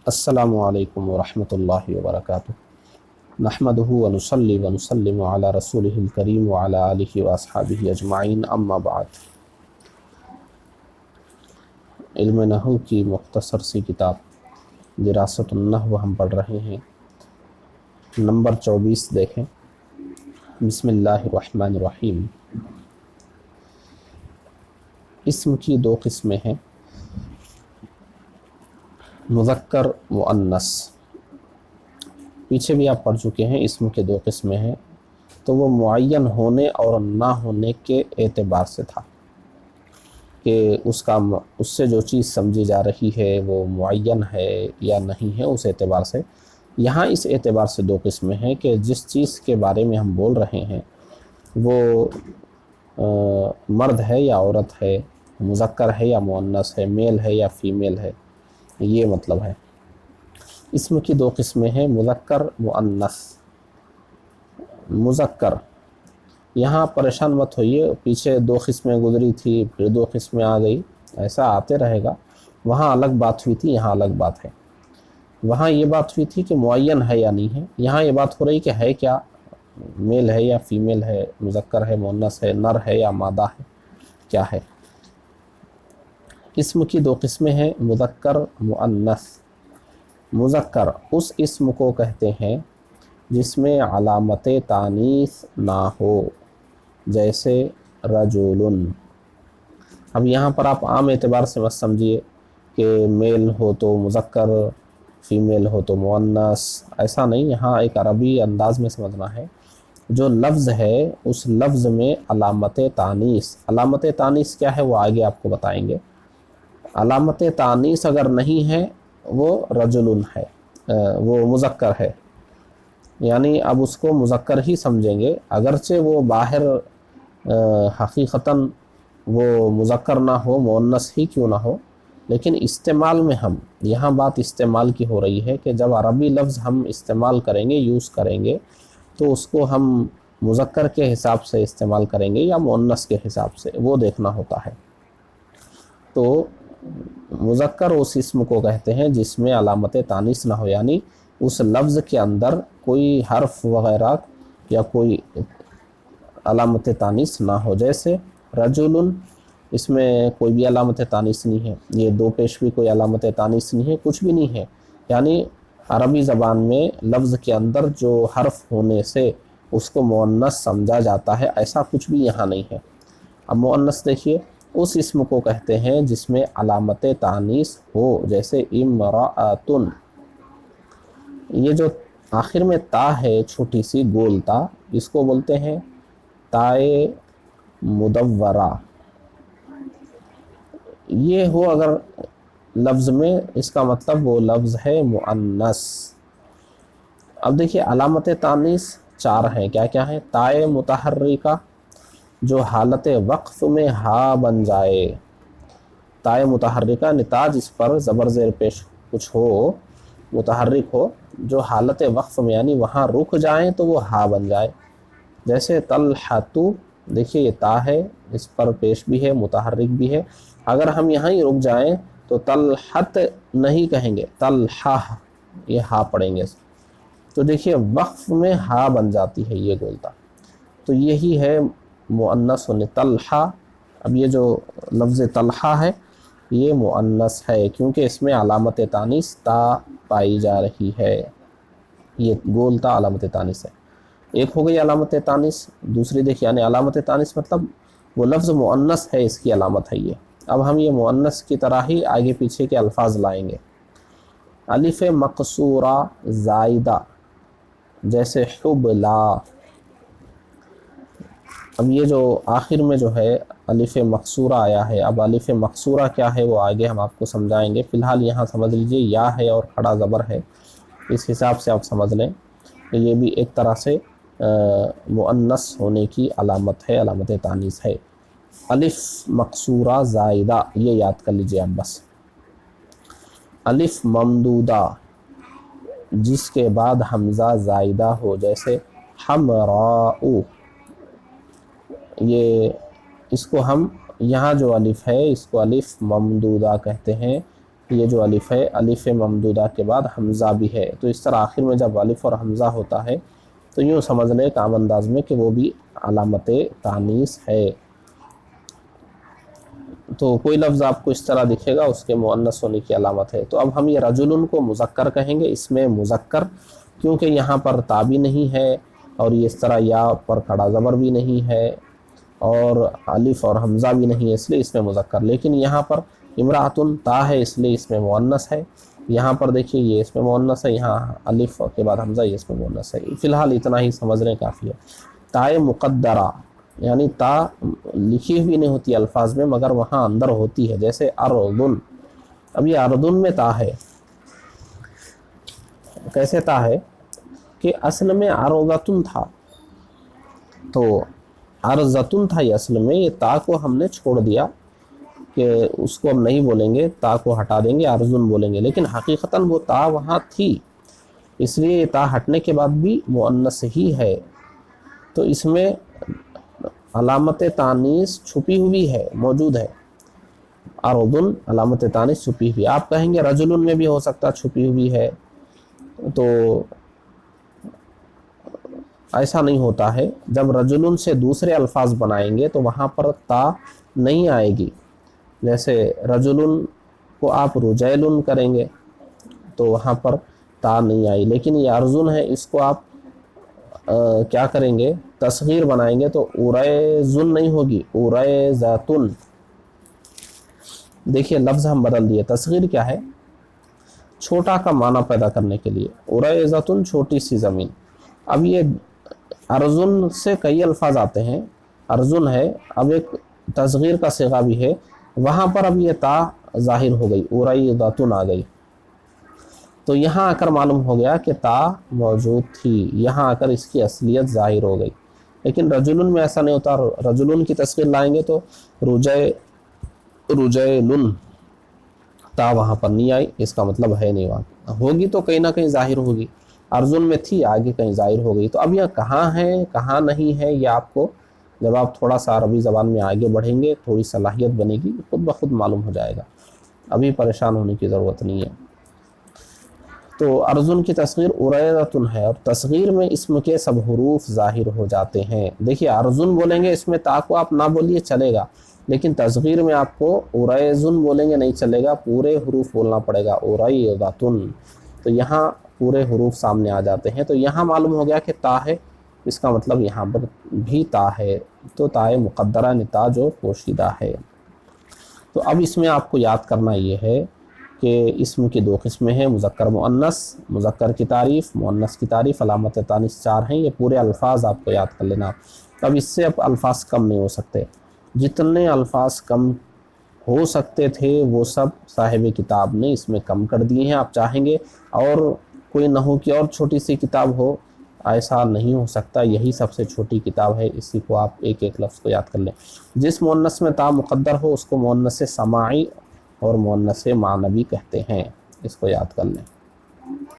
السلام علیکم ورحمۃ اللہ وبرکاتہ۔ نحمدہ ونصلی ونسلم علی رسولہ الکریم وعلی آلہ واصحابہ اجمعین، اما بعد۔ علم نحو کی مختصر سی کتاب دراست النحو ہم پڑھ رہے ہیں۔ نمبر 24 دیکھیں۔ بسم اللہ الرحمن الرحیم۔ اسم کی دو قسمیں ہیں، مذکر مؤنث۔ پیچھے بھی آپ پڑھ چکے ہیں، اسم کے دو قسمیں ہیں، تو وہ معین ہونے اور نہ ہونے کے اعتبار سے تھا کہ اس سے جو چیز سمجھی جا رہی ہے وہ معین ہے یا نہیں ہے، اس اعتبار سے۔ یہاں اس اعتبار سے دو قسمیں ہیں کہ جس چیز کے بارے میں ہم بول رہے ہیں وہ مرد ہے یا عورت ہے، مذکر ہے یا مؤنث ہے، میل ہے یا فیمیل ہے، یہ مطلب ہے۔ اسم کی دو قسمیں ہیں، مذکر مؤنث۔ مذکر، یہاں پریشان مت ہوئیے، پیچھے دو قسمیں گزری تھی پھر دو قسمیں آ گئی، ایسا آتے رہے گا۔ وہاں الگ بات ہوئی تھی، یہاں الگ بات ہے۔ وہاں یہ بات ہوئی تھی کہ معین ہے یا نہیں ہے، یہاں یہ بات ہو رہی کہ ہے کیا، میل ہے یا فیمیل ہے، مذکر ہے مؤنث ہے، نر ہے یا مادہ ہے، کیا ہے۔ اسم کی دو قسمیں ہیں، مذکر مؤنث۔ مذکر اس اسم کو کہتے ہیں جس میں علامت تانیث نہ ہو، جیسے رجل۔ اب یہاں پر آپ عام اعتبار سے مت سمجھیے کہ میل ہو تو مذکر، فیمیل ہو تو مؤنث، ایسا نہیں۔ یہاں ایک عربی انداز میں سمجھنا ہے، جو لفظ ہے اس لفظ میں علامت تانیث۔ علامت تانیث کیا ہے وہ آگے آپ کو بتائیں گے۔ علامت تانیث اگر نہیں ہے وہ رجل ہے، وہ مذکر ہے، یعنی اب اس کو مذکر ہی سمجھیں گے، اگرچہ وہ باہر حقیقتاً وہ مذکر نہ ہو، مؤنث ہی کیوں نہ ہو، لیکن استعمال میں ہم یہاں بات استعمال کی ہو رہی ہے کہ جب عربی لفظ ہم استعمال کریں گے، یوز کریں گے، تو اس کو ہم مذکر کے حساب سے استعمال کریں گے یا مؤنث کے حساب سے، وہ دیکھنا ہوتا ہے۔ تو مذکر اس اسم کو کہتے ہیں جس میں علامت تانیث نہ ہو، یعنی اس لفظ کے اندر کوئی حرف وغیرہ یا کوئی علامت تانیث نہ ہو، جیسے رجل، اس میں کوئی بھی علامت تانیث نہیں ہے، یہ دو پیش بھی کوئی علامت تانیث نہیں ہے، کچھ بھی نہیں ہے، یعنی عربی زبان میں لفظ کے اندر جو حرف ہونے سے اس کو مؤنث سمجھا جاتا ہے، ایسا کچھ بھی یہاں نہیں ہے۔ اب مؤنث دیکھیے، اس اسم کو کہتے ہیں جس میں علامت تانیث ہو، جیسے امرأۃ۔ یہ جو آخر میں تا ہے، چھوٹی سی گول تا، اس کو بولتے ہیں تائے مدورہ۔ یہ ہو اگر لفظ میں، اس کا مطلب وہ لفظ ہے مؤنث۔ اب دیکھیے علامت تانیث چار ہیں، کیا کیا ہیں؟ تائے متحرکہ، جو حالت وقف میں ہا بن جائے، تائے متحرکہ نتاج اس پر زبر زیر پیش کچھ ہو، متحرک ہو، جو حالت وقف میں یعنی وہاں رک جائیں تو وہ ہا بن جائے، جیسے طلحۃ۔ دیکھیے یہ تا ہے، اس پر پیش بھی ہے، متحرک بھی ہے، اگر ہم یہاں ہی رک جائیں تو طلحۃ نہیں کہیں گے، طلحہ، یہ ہا پڑیں گے، تو دیکھیے وقف میں ہا بن جاتی ہے یہ گولتا، تو یہی ہے مؤنث ہونے، طلحہ۔ اب یہ جو لفظ طلحہ ہے یہ مؤنث ہے، کیونکہ اس میں علامت تانیث تا پائی جا رہی ہے، یہ گول تا علامت تانیث ہے۔ ایک ہو گئی علامت تانیث، دوسری دیکھیے، یعنی علامت تانیث مطلب وہ لفظ مؤنث ہے، اس کی علامت ہے یہ۔ اب ہم یہ مؤنث کی طرح ہی آگے پیچھے کے الفاظ لائیں گے۔ الف مقصورہ زائدہ، جیسے حبلا۔ اب یہ جو آخر میں جو ہے الف مقصورہ آیا ہے، اب الف مقصورہ کیا ہے وہ آگے ہم آپ کو سمجھائیں گے، فی الحال یہاں سمجھ لیجئے یا ہے اور کھڑا زبر ہے، اس حساب سے آپ سمجھ لیں کہ یہ بھی ایک طرح سے مؤنث ہونے کی علامت ہے، علامت تانیث ہے۔ الف مقصورہ زائدہ، یہ یاد کر لیجئے آپ بس۔ الف ممدودہ، جس کے بعد حمزہ زائدہ ہو، جیسے حمراء، اس کو ہم یہاں جو الف ہے اس کو الف ممدودہ کہتے ہیں، یہ جو الف ہے، الف ممدودہ کے بعد حمزہ بھی ہے، تو اس طرح آخر میں جب الف اور حمزہ ہوتا ہے تو یوں سمجھ لیں عام انداز میں کہ وہ بھی علامت تانیث ہے۔ تو کوئی لفظ آپ کو اس طرح دکھے گا اس کے مؤنث ہونے کی علامت ہے۔ تو اب ہم یہ رجل کو مذکر کہیں گے، اس میں مذکر کیونکہ یہاں پر تا بھی نہیں ہے اور یہ اس طرح یا پر کھڑا زبر بھی نہیں ہے اور الف اور حمزہ بھی نہیں ہے، اس لیے اس میں مذکر۔ لیکن یہاں پر امرأۃن تا ہے اس لیے اس میں مؤنث ہے، یہاں پر دیکھیے یہ اس میں مؤنث ہے، یہاں الف کے بعد حمزہ یہ اس میں مؤنث ہے۔ فی الحال اتنا ہی سمجھ لیں کافی ہے۔ تائے مقدرہ یعنی تا لکھی ہوئی نہیں ہوتی الفاظ میں مگر وہاں اندر ہوتی ہے، جیسے اردن، اب یہ اردن میں تا ہے، کیسے تا ہے کہ اصل میں ارضتن تھا، تو ارضتن تھا یہ اصل میں، یہ تا کو ہم نے چھوڑ دیا کہ اس کو ہم نہیں بولیں گے، تا کو ہٹا دیں گے، ارضن بولیں گے، لیکن حقیقتاً وہ تا وہاں تھی، اس لیے یہ تا ہٹنے کے بعد بھی مؤنث ہی ہے، تو اس میں علامت تانیث چھپی ہوئی ہے، موجود ہے۔ اردن علامت تانیث چھپی ہوئی، آپ کہیں گے رجل میں بھی ہو سکتا چھپی ہوئی ہے، تو ایسا نہیں ہوتا ہے۔ جب رجل سے دوسرے الفاظ بنائیں گے تو وہاں پر تا نہیں آئے گی، جیسے رجل کو آپ رجیل کریں گے تو وہاں پر تا نہیں آئی، لیکن یہ ارزن ہے، اس کو آپ کیا کریں گے، تصغیر بنائیں گے تو اریزن نہیں ہوگی، اریزاتن۔ دیکھیے لفظ ہم بدل دیے، تصغیر کیا ہے، چھوٹا کا معنی پیدا کرنے کے لیے، اریزاتن چھوٹی سی زمین۔ اب یہ ارزن سے کئی الفاظ آتے ہیں، ارزن ہے، اب ایک تصغیر کا صیغہ بھی ہے، وہاں پر اب یہ تا ظاہر ہو گئی، اریزاتن آ گئی، تو یہاں آ کر معلوم ہو گیا کہ تا موجود تھی، یہاں آ کر اس کی اصلیت ظاہر ہو گئی۔ لیکن رجلن میں ایسا نہیں ہوتا، رجلن کی تصغیر لائیں گے تو رجیلن، تا وہاں پر نہیں آئی، اس کا مطلب ہے نہیں، وہاں ہوگی تو کہیں نہ کہیں ظاہر ہوگی، ارزن میں تھی آگے کہیں ظاہر ہو گئی۔ تو اب یہ کہاں ہے کہاں نہیں ہے، یہ آپ کو جب آپ تھوڑا سا عربی زبان میں آگے بڑھیں گے، تھوڑی صلاحیت بنے گی، خود بخود معلوم ہو جائے گا، ابھی پریشان ہونے کی ضرورت نہیں ہے۔ تو ارزن کی تصغیر اریزاتن ہے، اور تصغیر میں اسم کے سب حروف ظاہر ہو جاتے ہیں۔ دیکھیے ارزن بولیں گے، اس میں تا کو آپ نہ بولیے چلے گا، لیکن تصغیر میں آپ کو اریزن بولیں گے نہیں چلے گا، پورے حروف بولنا پڑے گا، اریزاتن، تو یہاں پورے حروف سامنے آ جاتے ہیں، تو یہاں معلوم ہو گیا کہ تا ہے، اس کا مطلب یہاں پر بھی تا ہے، تو تائے مقدرہ نے تا جو پوشیدہ ہے۔ تو اب اس میں آپ کو یاد کرنا یہ ہے کہ اسم کی دو قسمیں ہیں، مذکر مؤنث، مذکر کی تعریف، مؤنث کی تعریف، علامت تانیث 4 ہیں، یہ پورے الفاظ آپ کو یاد کر لینا۔ اب اس سے اب الفاظ کم نہیں ہو سکتے، جتنے الفاظ کم ہو سکتے تھے وہ سب صاحب کتاب نے اس میں کم کر دیے ہیں۔ آپ چاہیں گے اور کوئی نحو کی اور چھوٹی سی کتاب ہو، ایسا نہیں ہو سکتا، یہی سب سے چھوٹی کتاب ہے، اسی کو آپ ایک ایک لفظ کو یاد کر لیں۔ جس مؤنث میں تا مقدر ہو اس کو مؤنث سماعی اور مؤنث معنوی کہتے ہیں، اس کو یاد کر لیں۔